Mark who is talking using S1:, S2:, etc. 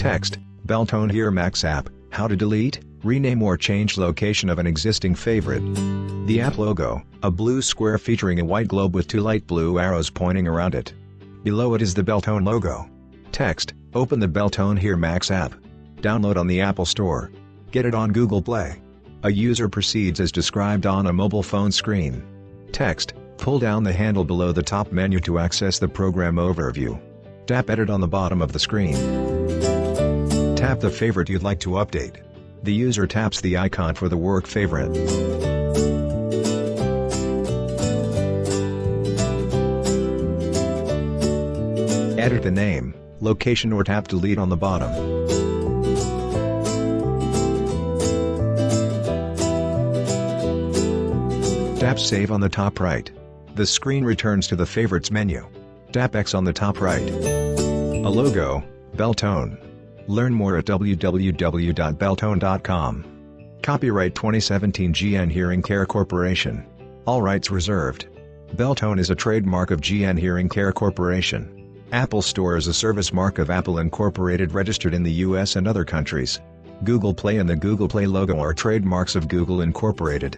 S1: Text, Beltone HearMax app, how to delete, rename or change location of an existing favorite. The app logo, a blue square featuring a white globe with two light blue arrows pointing around it. Below it is the Beltone logo. Text, open the Beltone HearMax app. Download on the Apple Store. Get it on Google Play. A user proceeds as described on a mobile phone screen. Text, pull down the handle below the top menu to access the program overview. Tap Edit on the bottom of the screen. Tap the favorite you'd like to update. The user taps the icon for the work favorite. Edit the name, location or tap Delete on the bottom. Tap Save on the top right. The screen returns to the Favorites menu. Tap X on the top right. A logo, Beltone. Learn more at www.beltone.com. Copyright 2017 GN Hearing Care Corporation. All rights reserved. Beltone is a trademark of GN Hearing Care Corporation. Apple Store is a service mark of Apple Incorporated registered in the US and other countries. Google Play and the Google Play logo are trademarks of Google Incorporated.